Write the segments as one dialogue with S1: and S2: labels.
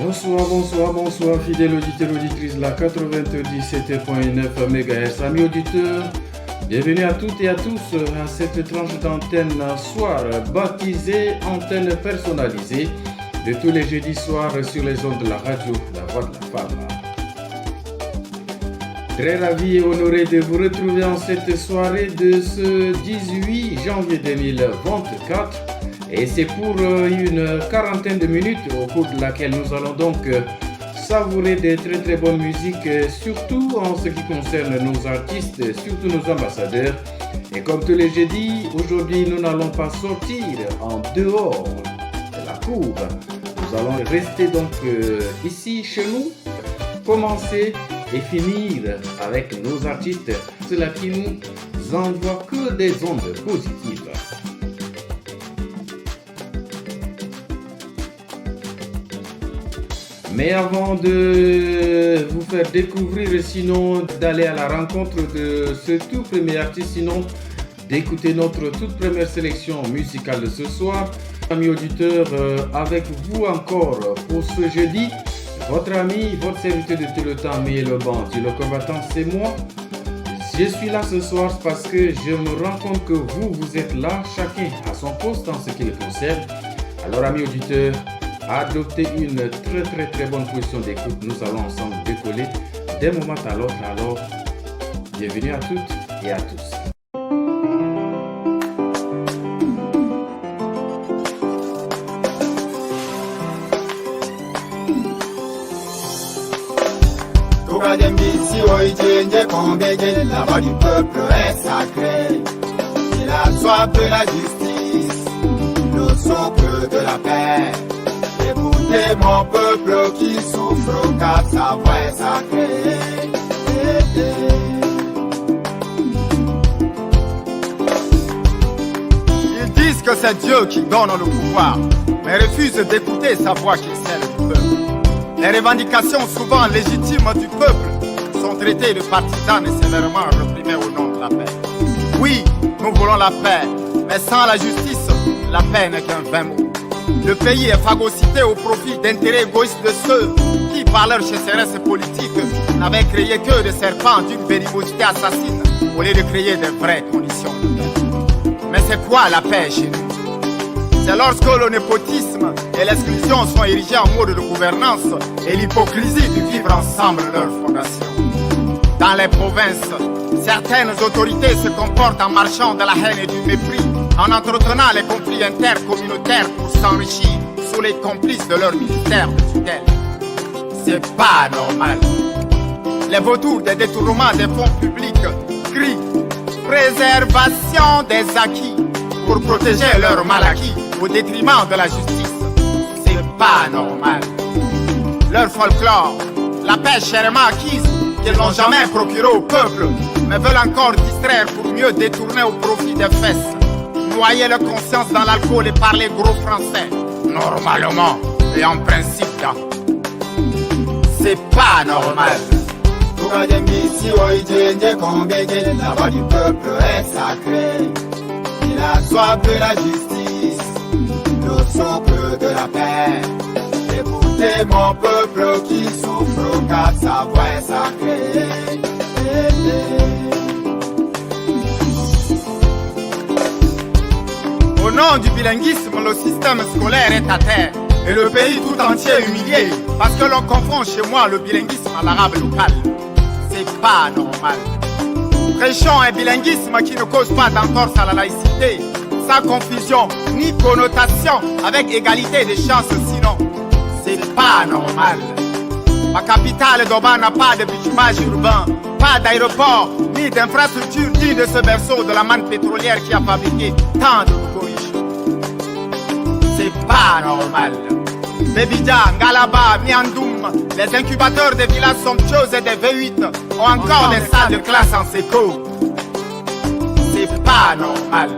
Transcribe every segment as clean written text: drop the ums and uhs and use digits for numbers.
S1: Bonsoir, fidèles auditeurs et auditrices de la 97.9 MHz. Amis auditeurs, bienvenue à toutes et à tous à cette tranche d'antenne soir baptisée antenne personnalisée de tous les jeudis soirs sur les ondes de la radio La Voix de la Femme. Très ravi et honoré de vous retrouver en cette soirée de ce 18 janvier 2024. Et c'est pour une quarantaine de minutes au cours de laquelle nous allons donc savourer de très très bonnes musiques, surtout en ce qui concerne nos artistes, surtout nos ambassadeurs. Et comme tous les jeudis, aujourd'hui nous n'allons pas sortir en dehors de la cour. Nous allons rester donc ici chez nous, commencer et finir avec nos artistes, cela qui nous envoie que des ondes positives. Mais avant de vous faire découvrir, sinon d'aller à la rencontre de ce tout premier artiste, sinon d'écouter notre toute première sélection musicale de ce soir, amis auditeurs, avec vous encore pour ce jeudi, votre ami, votre serviteur de tout le temps, mais le bandit, le combattant, c'est moi. Je suis là ce soir parce que je me rends compte que vous êtes là, chacun à son poste en ce qui le concerne. Alors amis auditeurs, adoptez une très bonne position d'écoute. Nous allons ensemble décoller d'un moment à l'autre. Alors, bienvenue à toutes et à tous.
S2: La voix du peuple est sacrée. Il a soif de la justice, le socle de la paix. Écoutez mon peuple qui souffre car sa voix est sacrée. Ils disent que c'est Dieu qui donne le pouvoir, mais refusent d'écouter sa voix qui est celle du peuple. Les revendications souvent légitimes du peuple sont traitées de partisanes et sévèrement réprimées au nom de la paix. Oui, nous voulons la paix, mais sans la justice, la paix n'est qu'un vain mot. Le pays est phagocyté au profit d'intérêts égoïstes de ceux qui, par leur chasseresse politique, n'avaient créé que des serpents d'une bénivosité assassine au lieu de créer de vraies conditions de paix. Mais c'est quoi la paix chez nous? C'est lorsque le népotisme et l'exclusion sont érigés en mode de gouvernance et l'hypocrisie du vivre ensemble leur fondation. Dans les provinces, certaines autorités se comportent en marchant de la haine et du mépris, en entretenant les conflits intercommunautaires pour s'enrichir sous les complices de leur ministère de tutelle. C'est pas normal. Les vautours des détournements des fonds publics crient préservation des acquis pour protéger leurs mal acquis au détriment de la justice. C'est pas normal. Leur folklore, la paix chèrement acquise qu'ils n'ont jamais procurée au peuple, mais veulent encore distraire pour mieux détourner au profit des fesses. Noyer leur conscience dans l'alcool et parler gros français, normalement et en principe là. C'est pas normal. La voix du peuple est sacrée. Il a soif de la justice, le socle de la paix. Écoutez mon peuple qui souffre car sa voix est sacrée. Au nom du bilinguisme, le système scolaire est à terre et le pays tout entier humilié parce que l'on confond chez moi le bilinguisme à l'arabe local. C'est pas normal. Prêchons un bilinguisme qui ne cause pas d'entorse à la laïcité, sans confusion ni connotation avec égalité des chances sinon. C'est pas normal. Ma capitale Doba n'a pas de bitumage urbain, pas d'aéroport, ni d'infrastructure digne de ce berceau de la manne pétrolière qui a fabriqué tant de corriges. C'est pas normal. Bebidja, Ngalaba, Miandoum, les incubateurs des villas somptueuses et des V8 ont encore des salles de classe en séco. C'est pas normal.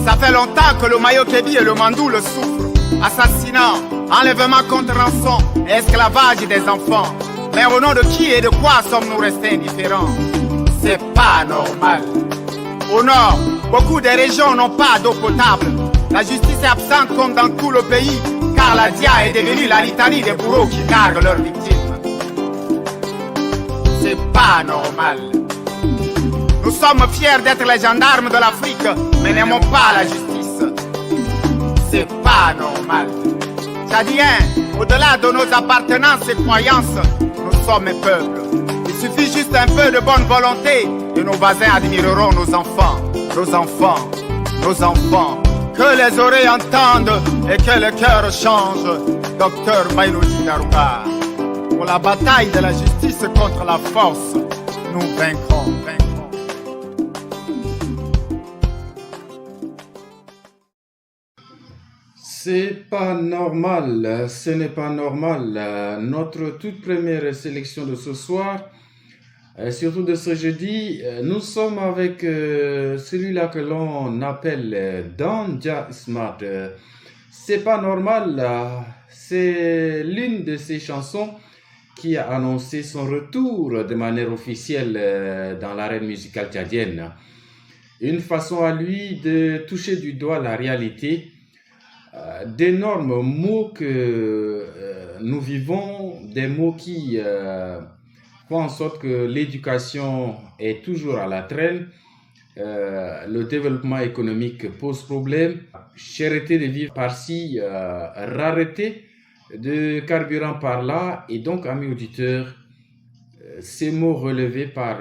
S2: Ça fait longtemps que le Mayo-Kébi et le Mandou le souffrent. Assassinat, enlèvement contre rançon et esclavage des enfants. Mais au nom de qui et de quoi sommes-nous restés indifférents? C'est pas normal. Au nord, beaucoup de régions n'ont pas d'eau potable. La justice est absente comme dans tout le pays, car la DIA est devenue la litanie des bourreaux qui narguent leurs victimes. C'est pas normal. Nous sommes fiers d'être les gendarmes de l'Afrique, mais n'aimons pas la justice. C'est pas normal. Tchadiens, au-delà de nos appartenances et croyances, nous sommes un peuple. Il suffit juste un peu de bonne volonté et nos voisins admireront nos enfants, nos enfants, nos enfants. Que les oreilles entendent et que le cœur change. Docteur Maïnoudi Narouba. Pour la bataille de la justice contre la force, nous vaincrons.
S1: C'est pas normal, ce n'est pas normal. Notre toute première sélection de ce soir, surtout de ce jeudi, nous sommes avec celui-là que l'on appelle Danja Smart. C'est pas normal, c'est l'une de ses chansons qui a annoncé son retour de manière officielle dans l'arène musicale tchadienne. Une façon à lui de toucher du doigt la réalité d'énormes mots que nous vivons, des mots qui font en sorte que l'éducation est toujours à la traîne, le développement économique pose problème, cherté de vivre par-ci, rareté de carburant par-là, et donc, amis auditeurs, ces mots relevés par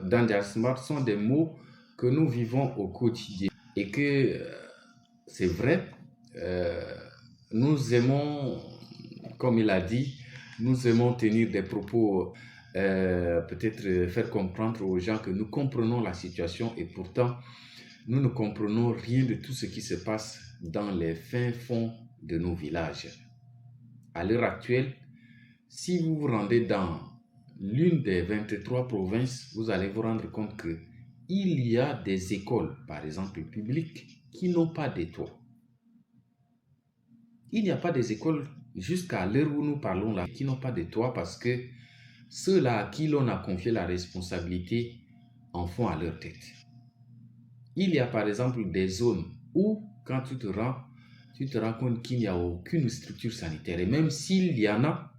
S1: Danja Smart sont des mots que nous vivons au quotidien et que c'est vrai. Nous aimons, comme il a dit, nous aimons tenir des propos, peut-être faire comprendre aux gens que nous comprenons la situation et pourtant nous ne comprenons rien de tout ce qui se passe dans les fins fonds de nos villages. À l'heure actuelle, si vous vous rendez dans l'une des 23 provinces, vous allez vous rendre compte qu'il y a des écoles, par exemple publiques, qui n'ont pas de toit. Il n'y a pas des écoles jusqu'à l'heure où nous parlons là qui n'ont pas de toit parce que ceux-là à qui l'on a confié la responsabilité en font à leur tête. Il y a par exemple des zones où quand tu te rends compte qu'il n'y a aucune structure sanitaire. Et même s'il y en a,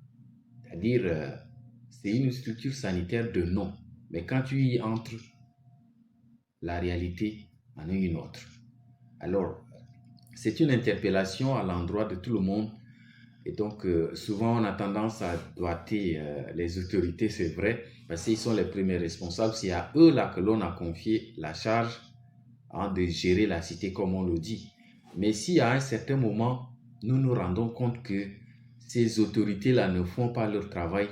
S1: c'est-à-dire c'est une structure sanitaire de nom, mais quand tu y entres, la réalité en est une autre. Alors, c'est une interpellation à l'endroit de tout le monde. Et donc, souvent, on a tendance à doiter les autorités, c'est vrai, parce qu'ils sont les premiers responsables. C'est à eux là que l'on a confié la charge de gérer la cité, comme on le dit. Mais si à un certain moment, nous nous rendons compte que ces autorités-là ne font pas leur travail,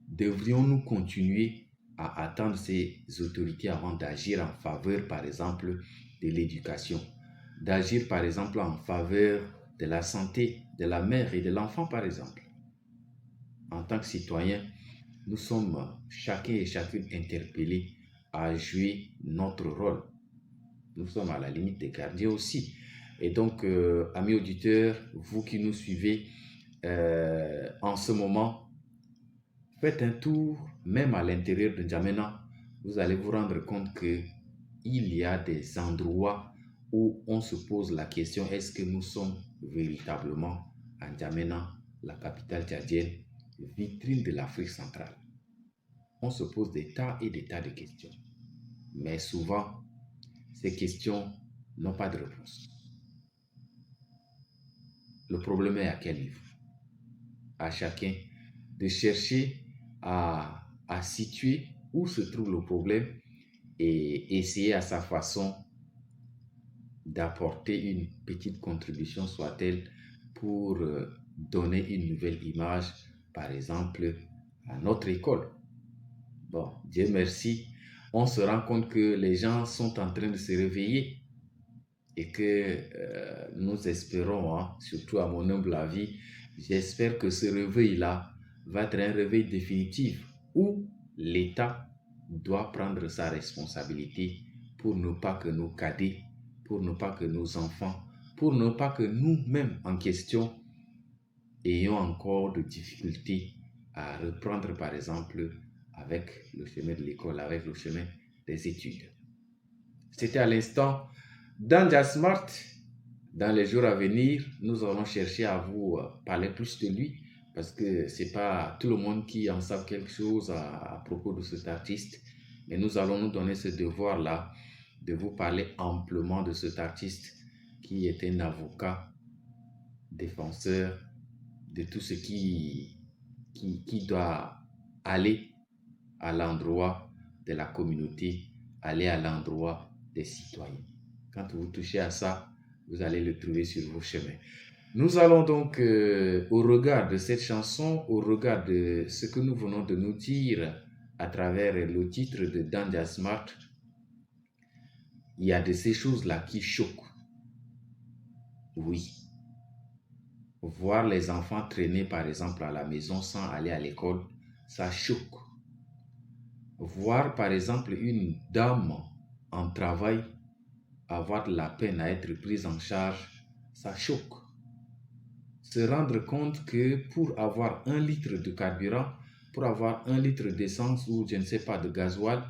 S1: devrions-nous continuer à attendre ces autorités avant d'agir en faveur, par exemple, de l'éducation, d'agir, par exemple, en faveur de la santé de la mère et de l'enfant, par exemple. En tant que citoyens, nous sommes chacun et chacune interpellés à jouer notre rôle. Nous sommes à la limite des gardiens aussi. Et donc, amis auditeurs, vous qui nous suivez en ce moment, faites un tour, même à l'intérieur de N'Djamena, vous allez vous rendre compte qu'il y a des endroits où on se pose la question, est-ce que nous sommes véritablement à N'Djamena, la capitale tchadienne, vitrine de l'Afrique centrale? On se pose des tas et des tas de questions. Mais souvent, ces questions n'ont pas de réponse. Le problème est à quel niveau? À chacun de chercher à situer où se trouve le problème et essayer à sa façon d'apporter une petite contribution, soit-elle, pour donner une nouvelle image, par exemple, à notre école. Bon, Dieu merci, on se rend compte que les gens sont en train de se réveiller et que nous espérons, surtout à mon humble avis, j'espère que ce réveil-là va être un réveil définitif où l'État doit prendre sa responsabilité pour ne pas que nos cadets, pour ne pas que nos enfants, pour ne pas que nous-mêmes en question ayons encore de difficultés à reprendre, par exemple, avec le chemin de l'école, avec le chemin des études. C'était à l'instant Danja Smart dans les jours à venir, nous allons chercher à vous parler plus de lui parce que c'est pas tout le monde qui en sait quelque chose à propos de cet artiste. Mais nous allons nous donner ce devoir-là de vous parler amplement de cet artiste qui est un avocat, défenseur de tout ce qui doit aller à l'endroit de la communauté, aller à l'endroit des citoyens. Quand vous touchez à ça, vous allez le trouver sur vos chemins. Nous allons donc, au regard de cette chanson, au regard de ce que nous venons de nous dire à travers le titre de Danja Smart, il y a de ces choses-là qui choquent. Oui. Voir les enfants traîner, par exemple, à la maison sans aller à l'école, ça choque. Voir, par exemple, une dame en travail avoir de la peine à être prise en charge, ça choque. Se rendre compte que pour avoir 1 litre de carburant, pour avoir 1 litre d'essence ou je ne sais pas de gasoil,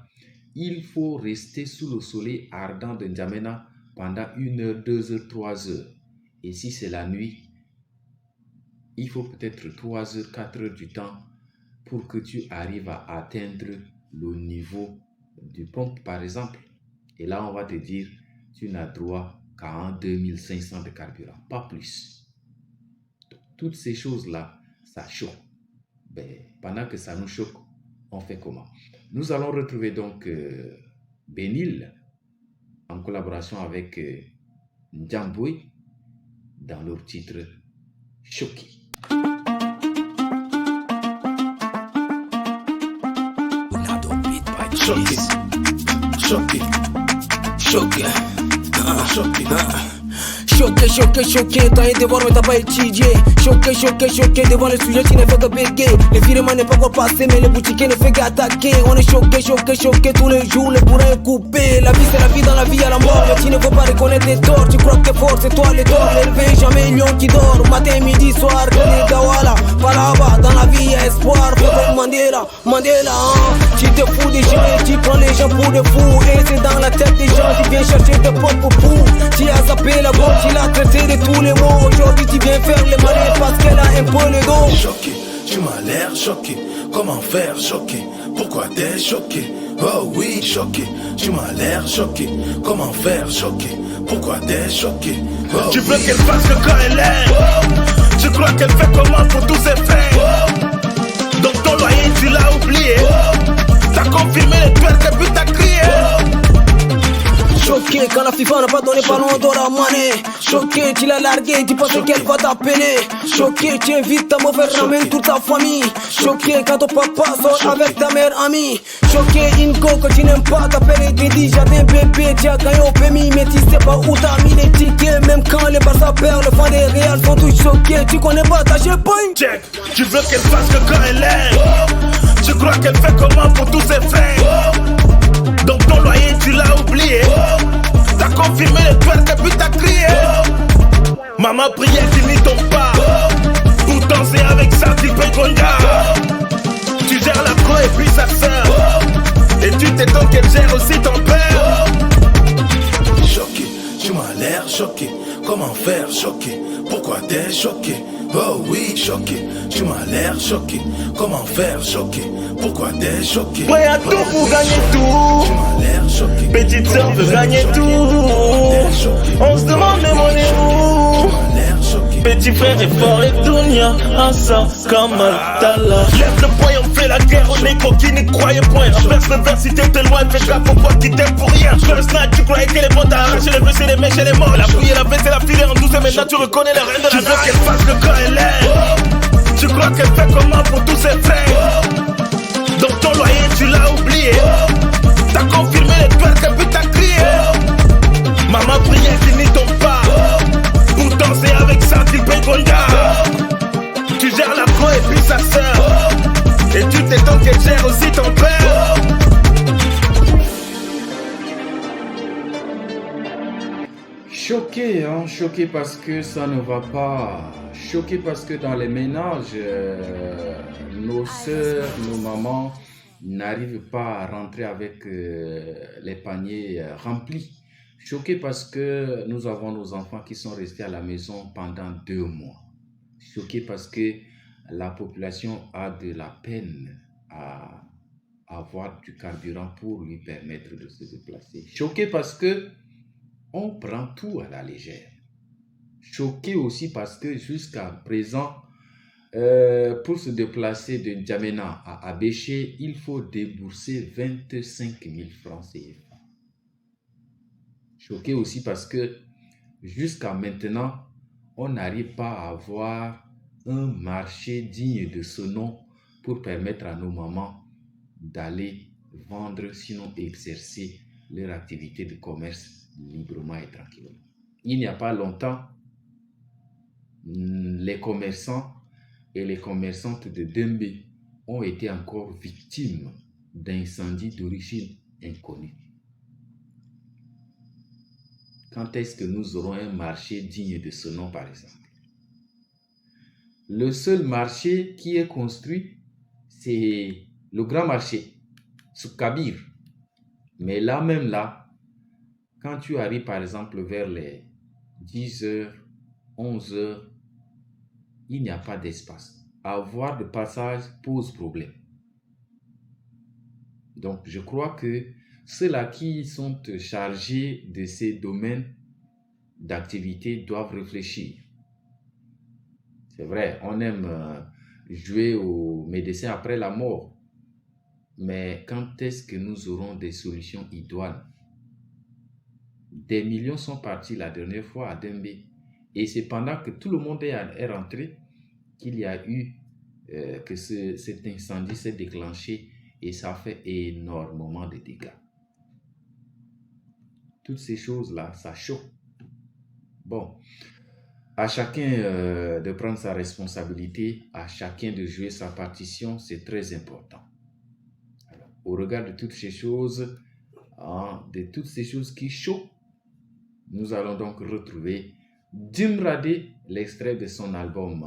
S1: il faut rester sous le soleil ardent de N'Djamena pendant 1 heure, 2 heures, 3 heures. Et si c'est la nuit, il faut peut-être 3 heures, 4 heures du temps pour que tu arrives à atteindre le niveau du pompe, par exemple. Et là, on va te dire, tu n'as droit qu'à 2500 de carburant, pas plus. Donc, toutes ces choses-là, ça choque. Pendant que ça nous choque, on fait comment? Nous allons retrouver donc Benil en collaboration avec N'Djamboui dans leur titre Choqué.
S3: Choqué, choqué, choqué, choqué. Choqué, choqué, choqué, t'as été voir mais t'as pas étudié. Choqué, choqué, choqué, devant le sujet tu ne fais que bégayer. Les films n'est pas encore passé mais les boutiquiers ne fait qu'attaquer. On est choqué, choqué, choqué tous les jours, les bourrins est coupé. La vie c'est la vie, dans la vie à la mort. Mais tu ne veux pas reconnaître les torts, tu crois que t'es fort, c'est toi les torts. L'élevé, jamais lion qui dort, matin, midi, soir. Les gawala, pas là-bas, dans la vie y'a espoir. Faut comme Mandela, Mandela, hein. Tu te fous des gens, tu prends les gens pour des fous. Et c'est dans la tête des gens, tu viens chercher tes propres fous. Tu as zappé la bombe, tu l'as traité de tous les mots. Aujourd'hui tu viens faire les malins parce qu'elle a un peu le dos.
S4: Choqué, tu m'as l'air choqué. Comment faire choqué? Pourquoi t'es choqué? Oh oui, choqué, tu m'as l'air choqué. Comment faire choqué? Pourquoi t'es choqué? Oh, tu veux qu'elle fasse le quand elle est? Tu crois qu'elle fait comment pour tous ses frères? Donc ton loyer tu l'as oublié. T'as confirmé les pertes et puis t'as crié.
S3: Choqué quand la FIFA n'a pas donné ballon d'or à Mané. Choqué, tu l'as largué, tu penses qu'elle va t'appeler. Choqué, tu invites ta mauvaise ramène toute ta famille. Choqué quand ton papa sort avec ta mère amie. Choqué, Ingo que tu n'aimes pas t'appeler Dédi. Jardin bébé, tu as gagné au PMI. Mais tu sais pas où t'as mis les tickets. Même quand les Barça perdent, le fan des Real sont tous choqués. Tu connais pas ta chepogne.
S4: Check, tu veux qu'elle fasse que quand elle est? Tu crois qu'elle fait comment pour tous ses frères? Donc ton loyer tu l'as oublié. T'as confirmé les pertes et puis t'as crié. Maman prière tu n'y tombes pas. Pourtant c'est avec ça qu'il paye Gonda. Tu gères la pro et puis sa sœur. Et tu t'étonnes qu'elle gère aussi ton père. Choqué, tu m'as l'air choqué. Comment faire choqué? Pourquoi t'es choqué? Oh oui, choqué, tu m'as l'air choqué. Comment faire choqué? Pourquoi t'es choqué?
S5: Prêt à tout pour gagner tout.
S4: Tu m'as l'air choqué.
S5: Petite sœur veut gagner tout. On se demande mais on est où? Petit frère est fort et Dunia Asa Kamal Tala.
S4: Lève le poing, on fait la guerre aux négros qui n'y croyaient point. Inverse le verre si t'es loin, fais gaffe aux potes qui t'aiment pour rien. Sur le snatch, tu croyais qu'elle est bonne, t'as arraché les bleus, c'est les mèches et les morts. La fouille et la baisse et la filée en douce, et maintenant tu reconnais les reines de la night. Tu veux qu'elle fasse le quand elle est? Tu crois qu'elle fait comment pour tous ses frères? Donc ton loyer tu l'as oublié. T'as confirmé les pertes et puis t'as crié. Maman prière qu'il n'y tombe pas. Pourtant c'est avec ça qu'il paye Gonda. Tu gères la pro et puis sa sœur. Et tu t'étonnes qu'elle gère aussi ton père.
S1: Choqué, hein, choqué parce que ça ne va pas. Choqué parce que dans les ménages, nos sœurs, nos mamans n'arrivent pas à rentrer avec les paniers remplis. Choqué parce que nous avons nos enfants qui sont restés à la maison pendant 2 mois. Choqué parce que la population a de la peine à avoir du carburant pour lui permettre de se déplacer. Choqué parce que on prend tout à la légère. Choqué aussi parce que jusqu'à présent, pour se déplacer de N'Djamena à Abéché, il faut débourser 25 000 francs CFA. Choqué aussi parce que jusqu'à maintenant, on n'arrive pas à avoir un marché digne de ce nom pour permettre à nos mamans d'aller vendre, sinon exercer leur activité de commerce librement et tranquillement. Il n'y a pas longtemps, les commerçants et les commerçantes de Dembe ont été encore victimes d'incendies d'origine inconnue. Quand est-ce que nous aurons un marché digne de ce nom, par exemple? Le seul marché qui est construit, c'est le grand marché, Soukabir. Mais là même là, quand tu arrives par exemple vers les 10h, 11h, il n'y a pas d'espace. Avoir de passage pose problème. Donc je crois que ceux-là qui sont chargés de ces domaines d'activité doivent réfléchir. C'est vrai, on aime jouer aux médecins après la mort. Mais quand est-ce que nous aurons des solutions idoines? Des millions sont partis la dernière fois à Dembe. Et c'est pendant que tout le monde est rentré qu'il y a eu que cet incendie s'est déclenché et ça fait énormément de dégâts. Toutes ces choses-là, ça choque. Bon, à chacun de prendre sa responsabilité, à chacun de jouer sa partition, c'est très important. Alors, au regard de toutes ces choses, qui choquent, nous allons donc retrouver Dimradé, l'extrait de son album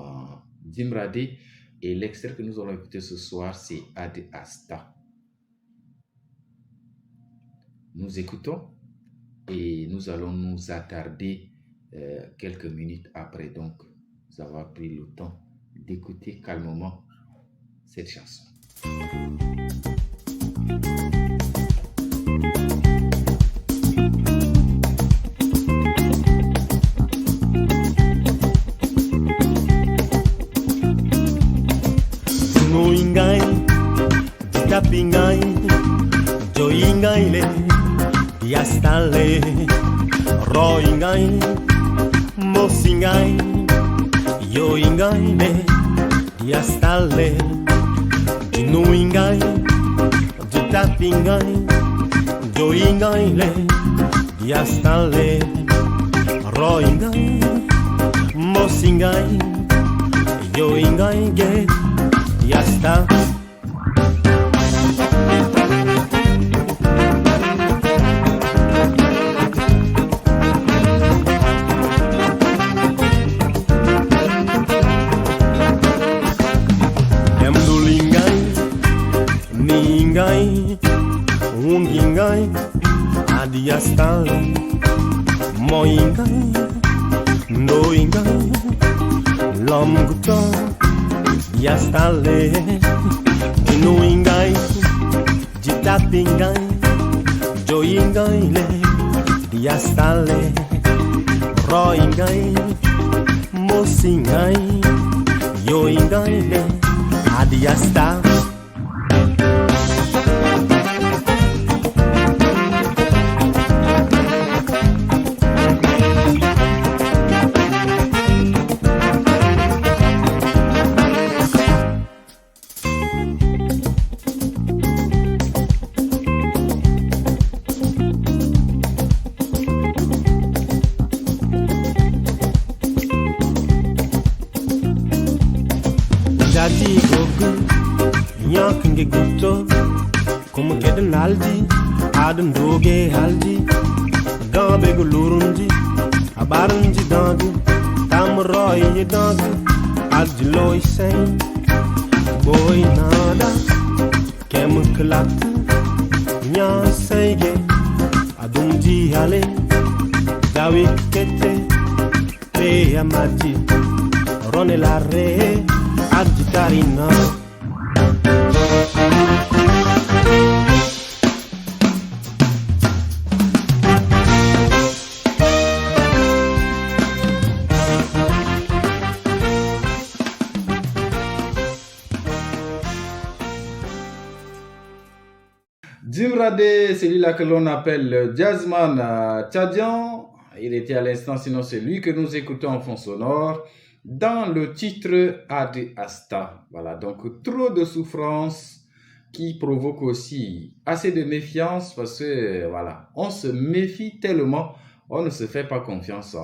S1: Dimradé, et l'extrait que nous allons écouter ce soir, c'est Ade Asta. Nous écoutons et nous allons nous attarder quelques minutes après donc nous avoir pris le temps d'écouter calmement cette chanson.
S5: Moingai, Tapingai, Joingaile, Yastale, Roingai, Mosingai, Yoingaile, Yastale, Nuingai, Tapingai, Joingaile, Yastale, Roingai, Mosingai, Yoingai, Yasta. Emdulingai, Ningai, Ungingai, Adiastai, Moingai, Noingai, Lomgutai. Yastale, Inuingai, Jitapingai, Joingai, Yastale, Roingai, Mosingai, Yoingai, Adiasta. Jadi gogo, nyakinge gutto, como keden aldi, adam doge haldi, gambe gulurunji, abarunji dandu, tamroy dandu, aldi loy sen, boy nada, kem klat, nya sege, adunji hale,
S6: Yawi Kete, Pe Amati, Rone Larre, Abditarina.
S1: Dimradé, celui-là que l'on appelle le jazzman tchadien, il était à l'instant, sinon c'est lui que nous écoutons en fond sonore, dans le titre Adi Asta. Voilà, donc trop de souffrance qui provoque aussi assez de méfiance parce que, voilà, on se méfie tellement, on ne se fait pas confiance.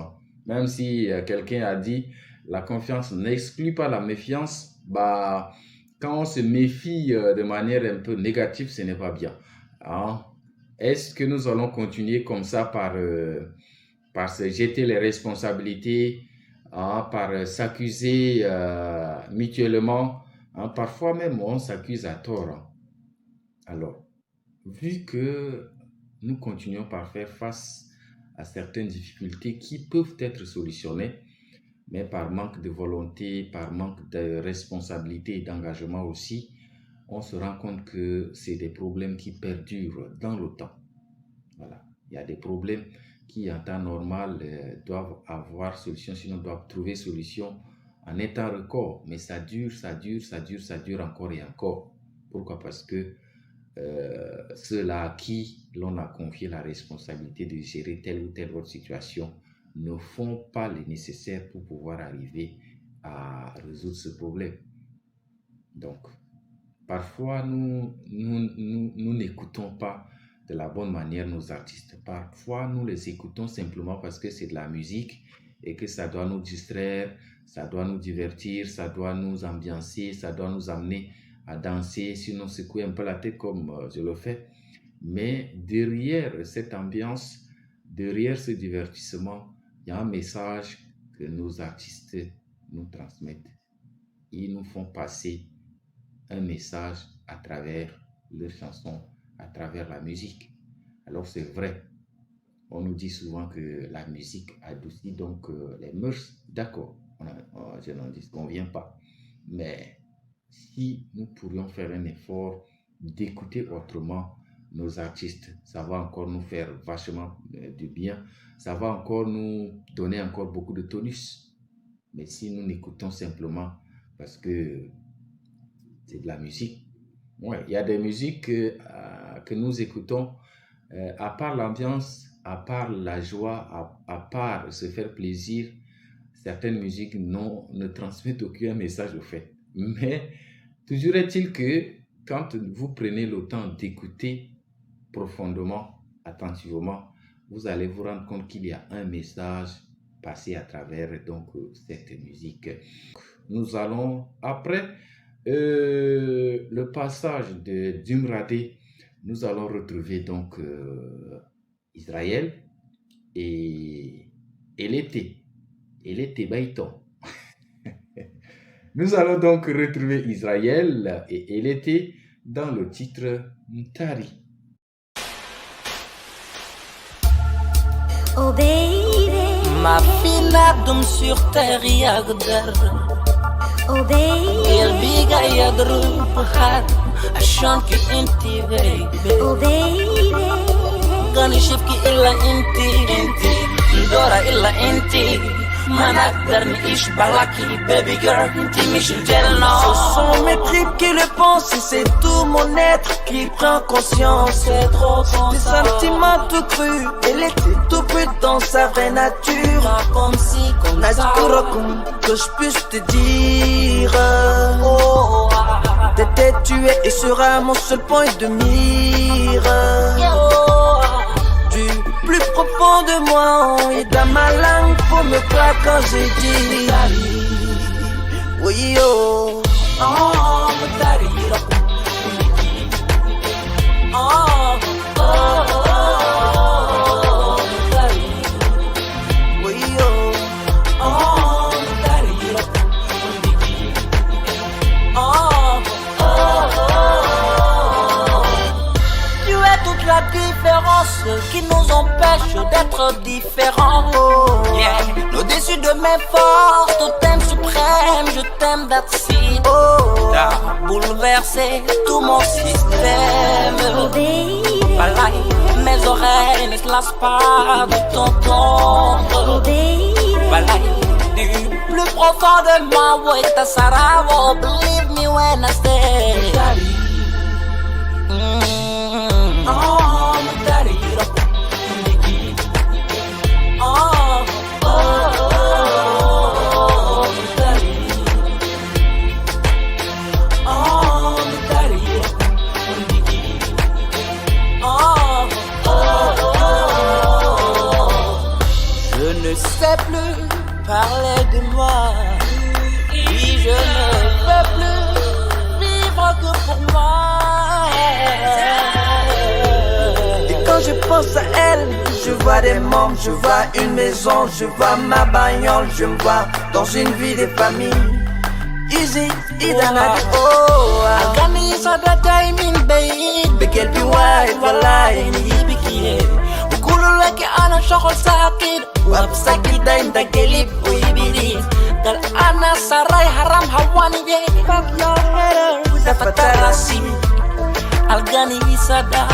S1: Même si quelqu'un a dit, la confiance n'exclut pas la méfiance, bah, quand on se méfie de manière un peu négative, ce n'est pas bien. Hein? Est-ce que nous allons continuer comme ça par se jeter les responsabilités, hein, par s'accuser mutuellement, hein? Parfois même on s'accuse à tort. Hein? Alors, vu que nous continuons par faire face à certaines difficultés qui peuvent être solutionnées, mais par manque de volonté, par manque de responsabilité et d'engagement aussi, on se rend compte que c'est des problèmes qui perdurent dans le temps. Voilà. Il y a des problèmes qui, en temps normal, doivent avoir solution, sinon doivent trouver solution en un temps record. Mais ça dure encore et encore. Pourquoi? Parce que ceux-là à qui l'on a confié la responsabilité de gérer telle ou telle autre situation ne font pas le nécessaire pour pouvoir arriver à résoudre ce problème. Donc, parfois, nous n'écoutons pas de la bonne manière nos artistes. Parfois, nous les écoutons simplement parce que c'est de la musique et que ça doit nous distraire, ça doit nous divertir, ça doit nous ambiancer, ça doit nous amener à danser, sinon secouer un peu la tête comme je le fais. Mais derrière cette ambiance, derrière ce divertissement, il y a un message que nos artistes nous transmettent. Ils nous font passer un message à travers leurs chansons, à travers la musique. Alors c'est vrai, on nous dit souvent que la musique adoucit donc les mœurs. D'accord, je n'en disconviens pas. Mais si nous pourrions faire un effort d'écouter autrement nos artistes, ça va encore nous faire vachement du bien. Ça va encore nous donner encore beaucoup de tonus. Mais si nous n'écoutons simplement parce que c'est de la musique. Ouais, il y a des musiques que nous écoutons, à part l'ambiance, à part la joie, à part se faire plaisir, certaines musiques ne transmettent aucun message au fait. Mais toujours est-il que quand vous prenez le temps d'écouter profondément, attentivement, vous allez vous rendre compte qu'il y a un message passé à travers donc cette musique. Nous allons, après le passage de Dimradé, nous allons retrouver donc Israël et l'été Baïton. Nous allons donc retrouver Israël et l'été dans le titre Ntari.
S7: Oh baby,
S3: Ma fille d'homme sur terre يقدر
S7: oh baby,
S3: البيقى يضرب بخار عشانك انتي baby
S7: oh baby,
S3: قاني شفكي إلا انتي دورة إلا انتي ما نقدر نعيش بلاكي baby girl انتي مش الجنة.
S5: Ce sont mes tripes qui le pensent et c'est tout mon être qui prend conscience.
S3: C'est trop comme
S5: Des
S3: ça,
S5: sentiments tout crus, elle était tout brut dans sa vraie nature.
S3: pas comme si comme
S5: N'a
S3: ça.
S5: que je puisse te dire.
S3: Oh,
S5: T'étais tué et sera mon seul point de mire. Du plus profond de moi et dans ma langue pour me croire quand j'ai dit oui oh.
S3: oh, daddy, oh, daddy,
S5: Oui oh.
S3: oh, daddy, oh,
S5: Tu es toute la vie
S8: différences qui nous empêchent d'être différents. Yeah. Au-dessus de mes forces, totem suprême, je t'aime, that's it. T'as bouleversé tout mon système. Voilà, mes oreilles ne se lassent pas de t'entendre. Voilà, du plus profond de moi, ouais, ta Sarah, oh, believe me when I say. Oh, my daddy, oh, oh, oh, my daddy, oh, my daddy, oh, oh, oh. Je ne sais plus parler de moi, oui, je ne veux plus vivre que pour moi. Je pense à elle, je vois des membres, je vois une maison, je vois ma bagnole, je me vois dans une vie de famille. Easy, idana di oh, Gani sa da timing babe, bekel bi white, wallahi ni bikiye. Ukulu leke ana shokol sakid, wap sakid da inda gelip uibiri. Gal ana sarai haram hawani ye, fuck your haters, da fatarasi. Algani sada.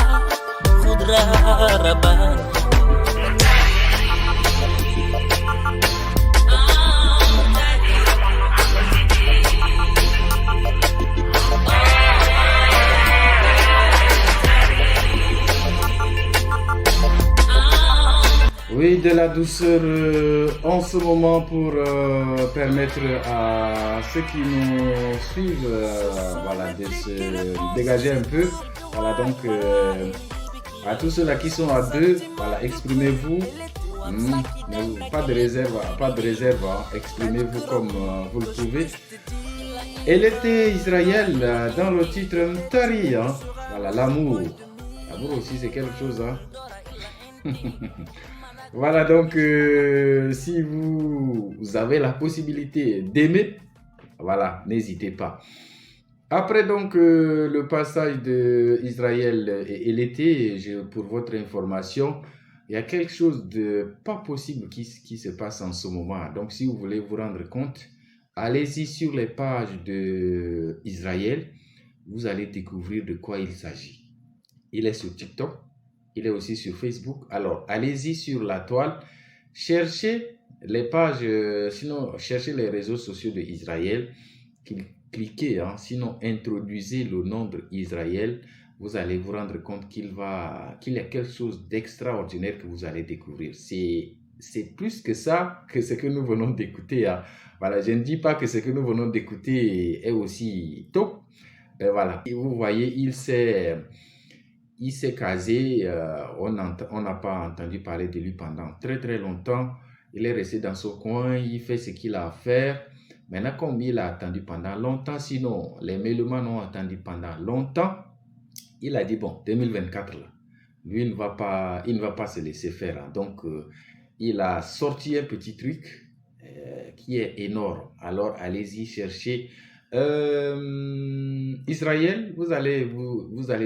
S1: Oui, de la douceur en ce moment pour permettre à ceux qui nous suivent voilà, de se dégager un peu. Voilà, donc à tous ceux-là qui sont à deux, voilà, exprimez-vous. Pas de réserve, hein. Exprimez-vous comme vous le pouvez. Elle était Israël dans le titre Mtari, hein. Voilà, l'amour. L'amour aussi, c'est quelque chose, hein. Voilà, donc si vous avez la possibilité d'aimer, voilà, n'hésitez pas. Après donc le passage d'Israël et l'été, pour votre information, il y a quelque chose de pas possible qui se passe en ce moment. Donc si vous voulez vous rendre compte, allez-y sur les pages d'Israël, vous allez découvrir de quoi il s'agit. Il est sur TikTok, il est aussi sur Facebook. Alors allez-y sur la toile, cherchez les pages, sinon cherchez les réseaux sociaux d'Israël, cliquez, hein, sinon introduisez le nom d'Israël, vous allez vous rendre compte qu'il y a quelque chose d'extraordinaire que vous allez découvrir. C'est plus que ça que ce que nous venons d'écouter. Hein. Voilà, je ne dis pas que ce que nous venons d'écouter est aussi top. Mais voilà, et vous voyez, il s'est casé, on n'a pas entendu parler de lui pendant très très longtemps. Il est resté dans son coin, il fait ce qu'il a à faire. Maintenant, comme il a attendu pendant longtemps, sinon les mélomanes ont attendu pendant longtemps, il a dit bon, 2024 là, lui il ne va pas se laisser faire. Hein. Donc il a sorti un petit truc qui est énorme. Alors allez-y chercher Israël, vous allez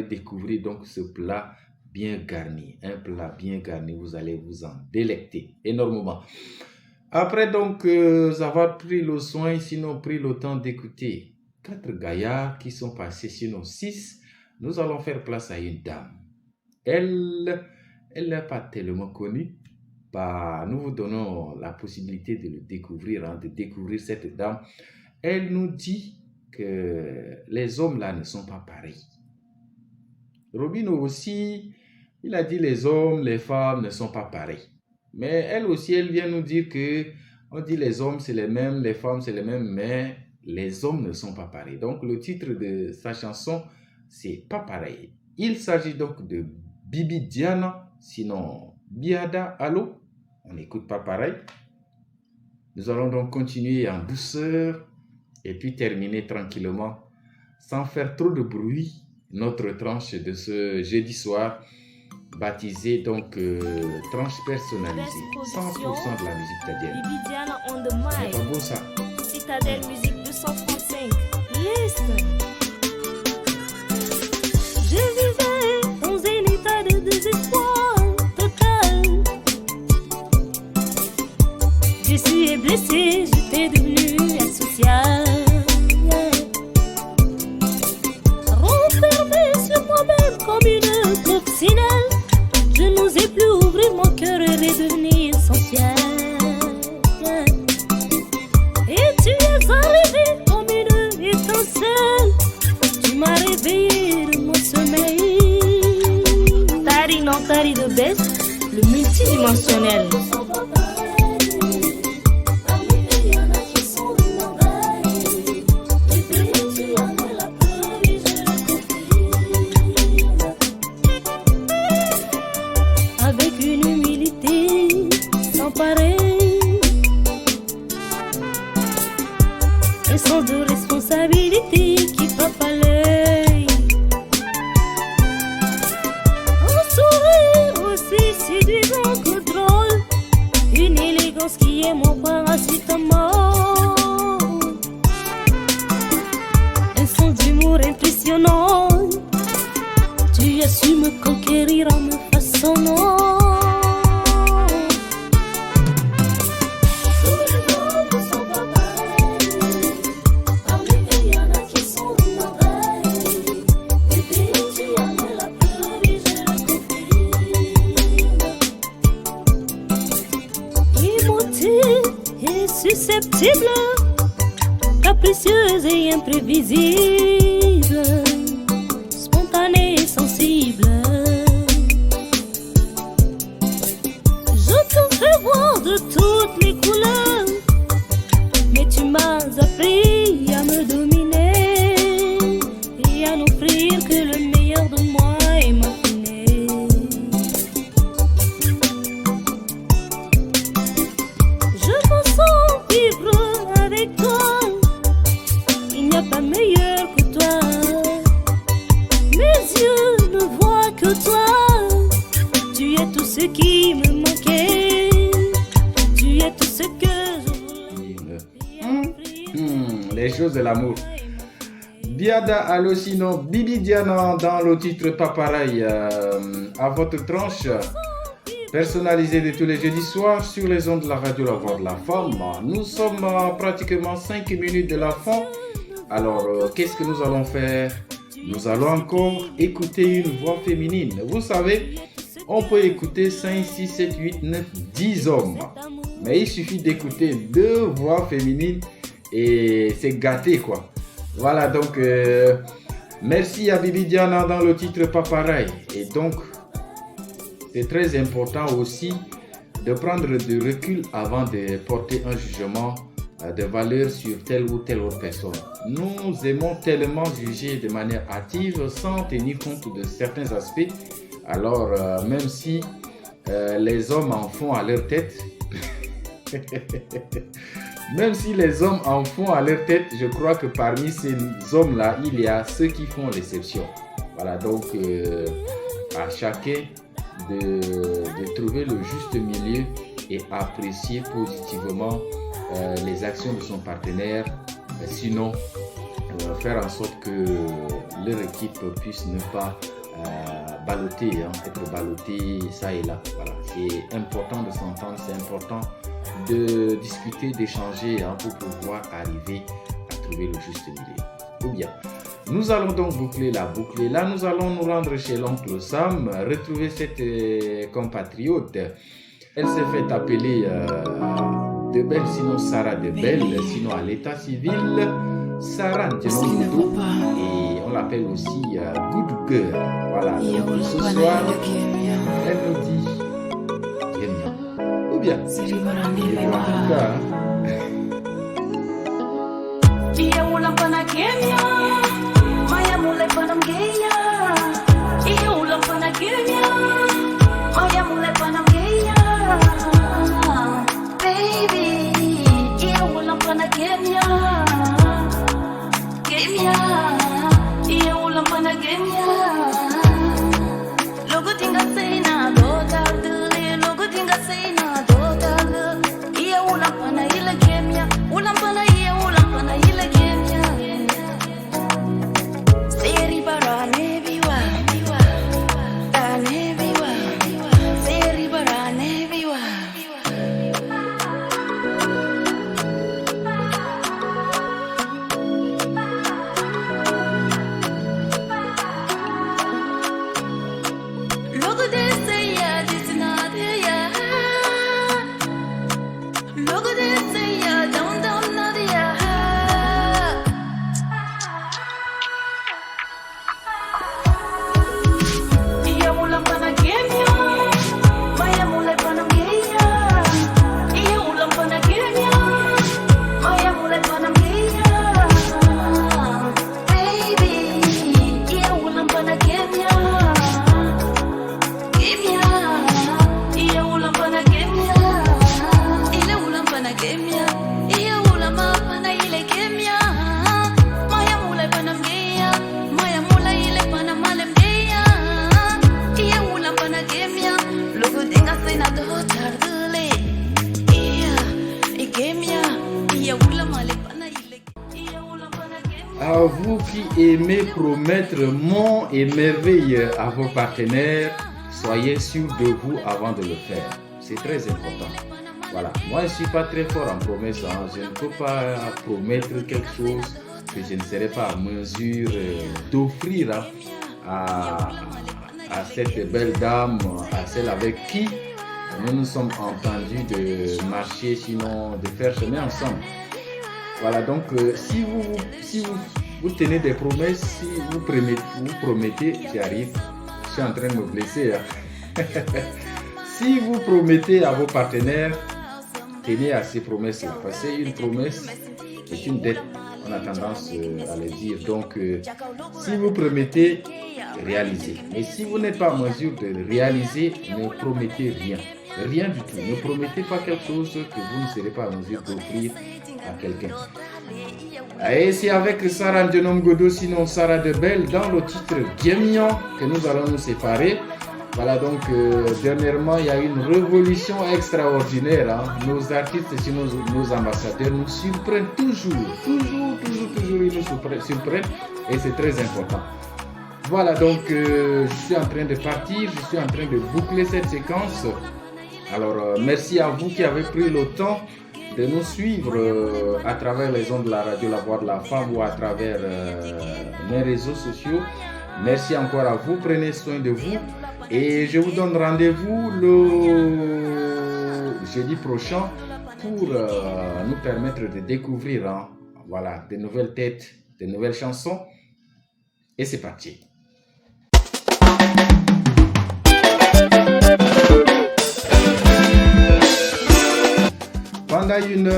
S1: découvrir donc ce plat bien garni, un plat bien garni, vous allez vous en délecter énormément. Après donc avoir pris le soin, sinon pris le temps d'écouter 4 gaillards qui sont passés, sinon 6, nous allons faire place à une dame. Elle n'est pas tellement connue, bah, nous vous donnons la possibilité de le découvrir, hein, de découvrir cette dame. Elle nous dit que les hommes là ne sont pas pareils. Robino aussi, il a dit les hommes, les femmes ne sont pas pareils. Mais elle aussi, elle vient nous dire que on dit les hommes c'est les mêmes, les femmes c'est les mêmes, mais les hommes ne sont pas pareils. Donc le titre de sa chanson, c'est pas pareil. Il s'agit donc de Bibi Diana, sinon Biada Allo. On n'écoute pas pareil. Nous allons donc continuer en douceur et puis terminer tranquillement, sans faire trop de bruit, notre tranche de ce jeudi soir. Baptisé donc tranche personnalisée, 100% de la musique tchadienne. C'est pas beau ça.
S7: Citadelle Musique 235. Listen. Je vivais dans un état de désespoir. Tari de Best, le multidimensionnel.
S9: Avec une humilité sans pareil, un sens de responsabilité qui frappe à l'œil, un sourire aussi séduisant que drôle, une élégance qui est mon paracétamol, un sens d'humour impressionnant. Tu as su me conquérir en me façonnant. Susceptible, capricieuse et imprévisible, spontanée et sensible. Je te fais voir de toutes les couleurs, mais tu m'as appris à me dominer et à n'offrir que le meilleur de moi et m'affiner. Je me sens vivre avec toi, il n'y a pas meilleur que toi. Mes yeux ne voient que toi, tu es tout ce qui me manquait, tu es tout ce que je voulais.
S1: Les choses de l'amour. Biada Allocinon, Bibi Diana dans le titre Paparay, à votre tranche. Personnalisé de tous les jeudis soirs sur les ondes de la radio La Voix de la Femme. Nous sommes à pratiquement 5 minutes de la fin. Alors, qu'est-ce que nous allons faire? Nous allons encore écouter une voix féminine. Vous savez, on peut écouter 5, 6, 7, 8, 9, 10 hommes. Mais il suffit d'écouter 2 voix féminines et c'est gâté quoi. Voilà donc, merci à Bibi Diana dans le titre Paparay. Et donc, c'est très important aussi de prendre du recul avant de porter un jugement de valeur sur telle ou telle autre personne. Nous aimons tellement juger de manière hâtive sans tenir compte de certains aspects. Alors, même si les hommes en font à leur tête, même si les hommes en font à leur tête, je crois que parmi ces hommes-là, il y a ceux qui font l'exception. Voilà, donc à chacun de trouver le juste milieu et apprécier positivement les actions de son partenaire, sinon faire en sorte que leur équipe puisse ne pas balloter, être ballottée ça et là. Voilà. C'est important de s'entendre, c'est important de discuter, d'échanger pour pouvoir arriver à trouver le juste milieu. Ou bien, nous allons donc boucler la boucle. Là, nous allons nous rendre chez l'oncle Sam, retrouver cette compatriote. Elle s'est fait appeler de Belle, sinon Sarah de Belle, sinon à l'état civil, Sarah Ndjelongoudou, et on l'appelle aussi Good Girl. Voilà, donc ce soir, elle nous dit Kenya. Ou bien, À vous qui aimez promettre monts et merveilles à vos partenaires, soyez sûrs de vous avant de le faire. C'est très important. Voilà, moi je ne suis pas très fort en promesses. Je ne peux pas promettre quelque chose que je ne serai pas en mesure d'offrir à cette belle dame, à celle avec qui nous nous sommes entendus de marcher, sinon de faire chemin ensemble. Voilà, donc si vous tenez des promesses, si vous promettez, j'arrive, je suis en train de me blesser. Si vous promettez à vos partenaires, tenez à ces promesses-là. Parce qu'une promesse est une dette, on a tendance à le dire. Donc, si vous promettez, réalisez. Mais si vous n'êtes pas en mesure de réaliser, ne promettez rien. Rien du tout. Ne promettez pas quelque chose que vous ne serez pas en mesure d'offrir à quelqu'un. Et c'est avec Sarah Ndionom Godo, sinon Sarah Debel, dans le titre Guémignon, que nous allons nous séparer. Voilà, donc dernièrement il y a eu une révolution extraordinaire. Nos artistes, sinon nos ambassadeurs nous surprennent toujours, ils nous surprennent et c'est très important. Voilà, donc je suis en train de partir, je suis en train de boucler cette séquence. Alors merci à vous qui avez pris le temps de nous suivre à travers les ondes de la radio La Voix de la Femme ou à travers mes réseaux sociaux. Merci encore à vous, prenez soin de vous et je vous donne rendez-vous le jeudi prochain pour nous permettre de découvrir voilà, de nouvelles têtes, de nouvelles chansons et c'est parti. Pendant une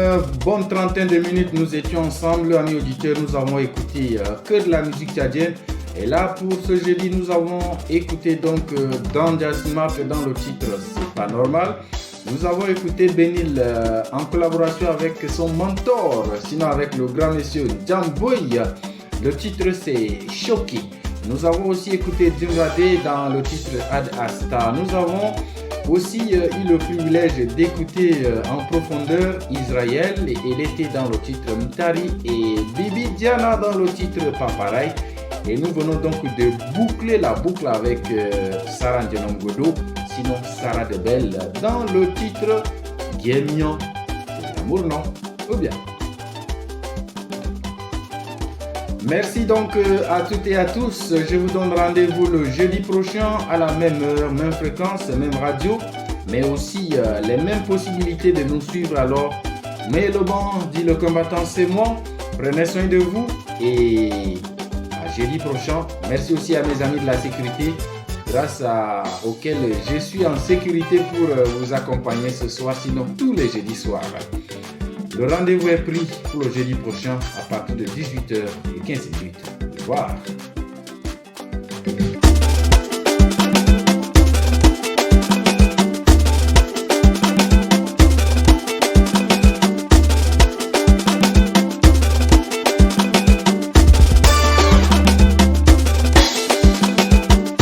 S1: bonne trentaine de minutes, nous étions ensemble, amis auditeurs, nous avons écouté que de la musique tchadienne. Et là, pour ce jeudi, nous avons écouté donc Danja Smart dans le titre C'est pas normal. Nous avons écouté Benil en collaboration avec son mentor, sinon avec le grand monsieur Jamboy. Le titre c'est Choqué. Nous avons aussi écouté Djungade dans le titre Ad Asta. Nous avons aussi eu le privilège d'écouter en profondeur Israël et elle était dans le titre Mutari et Bibi Diana dans le titre Paparay. Et nous venons donc de boucler la boucle avec Sarah Ndionom Godo, sinon Sarah Debel, dans le titre Guémignon. C'est l'amour, non? Ou bien? Merci donc à toutes et à tous. Je vous donne rendez-vous le jeudi prochain à la même heure, même fréquence, même radio, mais aussi les mêmes possibilités de nous suivre. Alors, mais le banc, dit le combattant, c'est moi. Prenez soin de vous et à jeudi prochain. Merci aussi à mes amis de la sécurité, grâce auxquels je suis en sécurité pour vous accompagner ce soir, sinon tous les jeudis soirs. Le rendez-vous est pris pour le jeudi prochain à partir de 18h et 15 minutes. Au revoir.